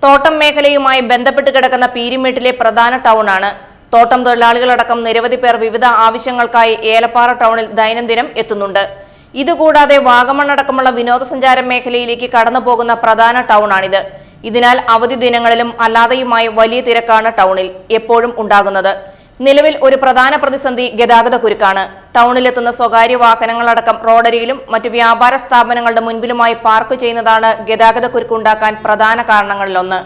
തോട്ടം മേഖലയുമായി ബന്ധപ്പെട്ട് കിടക്കുന്ന പീരുമേട്ടിലെ പ്രധാന ടൗണാണ്. തോട്ടം തൊഴിലാളികളടക്കം നിരവധി പേർ വിവിധ ആവശ്യങ്ങൾക്കായി ഏലപ്പാറ ടൗണിൽ ദൈനംദിനം എത്തുന്നുണ്ട്. ഇതുകൂടാതെ വാഗമൺ അടക്കമുള്ള വിനോദസഞ്ചാര മേഖലയിലേക്ക് കടന്നുപോകുന്ന പ്രധാന ടൗണാണിത്. ഇതിനാൽ അവധി ദിനങ്ങളിലും അല്ലാതെയുമായി വലിയ തിരക്കാണ് ടൗണിൽ എപ്പോഴും ഉണ്ടാകുന്നത്. നിലവിൽ ഒരു പ്രധാന പ്രതിസന്ധി ഗതാഗതക്കുരുക്കാണ്. ടൗണിലെത്തുന്ന സ്വകാര്യ വാഹനങ്ങളടക്കം റോഡരികിലും മറ്റ് വ്യാപാര സ്ഥാപനങ്ങളുടെ മുൻപിലുമായി പാർക്ക് ചെയ്യുന്നതാണ് ഗതാഗതക്കുരുക്കുണ്ടാക്കാൻ പ്രധാന കാരണങ്ങളിലൊന്ന്.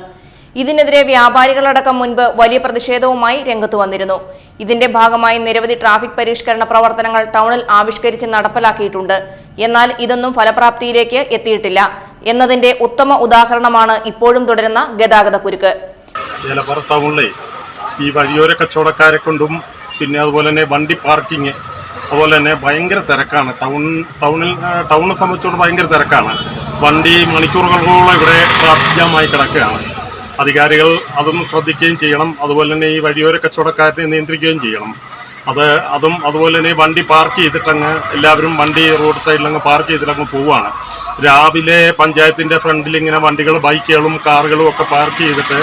ഇതിനെതിരെ വ്യാപാരികളടക്കം മുൻപ് വലിയ പ്രതിഷേധവുമായി രംഗത്തു വന്നിരുന്നു. ഇതിന്റെ ഭാഗമായി നിരവധി ട്രാഫിക് പരിഷ്കരണ പ്രവർത്തനങ്ങൾ ടൗണിൽ ആവിഷ്കരിച്ച് നടപ്പിലാക്കിയിട്ടുണ്ട്. എന്നാൽ ഇതൊന്നും ഫലപ്രാപ്തിയിലേക്ക് എത്തിയിട്ടില്ല എന്നതിന്റെ ഉത്തമ ഉദാഹരണമാണ് ഇപ്പോഴും തുടരുന്ന ഗതാഗതക്കുരുക്ക്. ഈ വഴിയോര കച്ചവടക്കാരെ കൊണ്ടും പിന്നെ അതുപോലെ തന്നെ വണ്ടി പാർക്കിങ് അതുപോലെ തന്നെ ഭയങ്കര തിരക്കാണ്. ടൗണിനെ സംബന്ധിച്ചുകൊണ്ട് ഭയങ്കര തിരക്കാണ്. വണ്ടി മണിക്കൂറുകളോളം ഇവിടെ ട്രാഫിക് ജാമായി കിടക്കുകയാണ്. അധികാരികൾ അതൊന്ന് ശ്രദ്ധിക്കുകയും ചെയ്യണം. അതുപോലെ തന്നെ ഈ വഴിയോര കച്ചവടക്കാരെ നിയന്ത്രിക്കുകയും ചെയ്യണം. അതുപോലെ തന്നെ വണ്ടി പാർക്ക് ചെയ്തിട്ടങ്ങ് എല്ലാവരും വണ്ടി റോഡ് സൈഡിലങ്ങ് പാർക്ക് ചെയ്തിട്ടങ്ങ് പോവുകയാണ്. രാവിലെ പഞ്ചായത്തിൻ്റെ ഫ്രണ്ടിൽ ഇങ്ങനെ വണ്ടികൾ ബൈക്കുകളും കാറുകളും ഒക്കെ പാർക്ക് ചെയ്തിട്ട്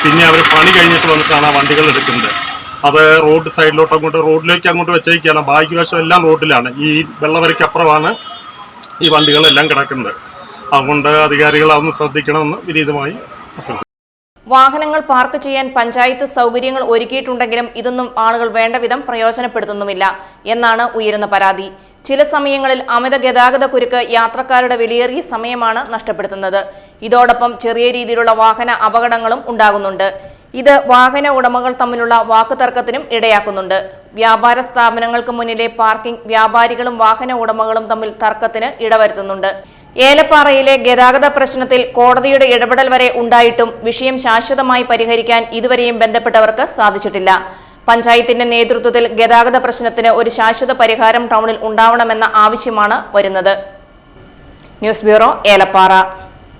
പിന്നെ അവർ പണി കഴിഞ്ഞിട്ട് വന്നിട്ടാണ് ആ വണ്ടികൾ എടുക്കുന്നത്. അത് റോഡ് സൈഡിലോട്ട് റോഡിലേക്ക് അങ്ങോട്ട് വെച്ചേക്കാണ്. ബാക്കി വശം എല്ലാം റോഡിലാണ്. ഈ വെള്ളവരയ്ക്കപ്പുറമാണ് ഈ വണ്ടികളെല്ലാം കിടക്കുന്നത്. അതുകൊണ്ട് അധികാരികൾ അതൊന്ന് ശ്രദ്ധിക്കണമെന്ന് വിനീതമായി അഭ്യർത്ഥിക്കുന്നു. വാഹനങ്ങൾ പാർക്ക് ചെയ്യാൻ പഞ്ചായത്ത് സൗകര്യങ്ങൾ ഒരുക്കിയിട്ടുണ്ടെങ്കിലും ഇതൊന്നും ആളുകൾ വേണ്ട വിധം പ്രയോജനപ്പെടുത്തുന്നുമില്ല എന്നാണ് ഉയരുന്ന പരാതി. ചില സമയങ്ങളിൽ അമിത ഗതാഗതക്കുരുക്ക് യാത്രക്കാരുടെ വിലയേറിയ സമയമാണ് നഷ്ടപ്പെടുത്തുന്നത്. ഇതോടൊപ്പം ചെറിയ രീതിയിലുള്ള വാഹന അപകടങ്ങളും ഉണ്ടാകുന്നുണ്ട്. ഇത് വാഹന ഉടമകൾ തമ്മിലുള്ള വാക്കുതർക്കത്തിനും ഇടയാക്കുന്നുണ്ട്. വ്യാപാര സ്ഥാപനങ്ങൾക്ക് മുന്നിലെ പാർക്കിംഗ് വ്യാപാരികളും വാഹന ഉടമകളും തമ്മിൽ തർക്കത്തിന് ഇടവരുത്തുന്നുണ്ട്. ഏലപ്പാറയിലെ ഗതാഗത പ്രശ്നത്തിൽ കോടതിയുടെ ഇടപെടൽ വരെ ഉണ്ടായിട്ടും വിഷയം ശാശ്വതമായി പരിഹരിക്കാൻ ഇതുവരെയും ബന്ധപ്പെട്ടവർക്ക് സാധിച്ചിട്ടില്ല. പഞ്ചായത്തിന്റെ നേതൃത്വത്തിൽ ഗതാഗത പ്രശ്നത്തിന് ഒരു ശാശ്വത പരിഹാരം ടൗണിൽ ഉണ്ടാവണമെന്ന ആവശ്യമാണ് വരുന്നത്. News bureau, Elappara.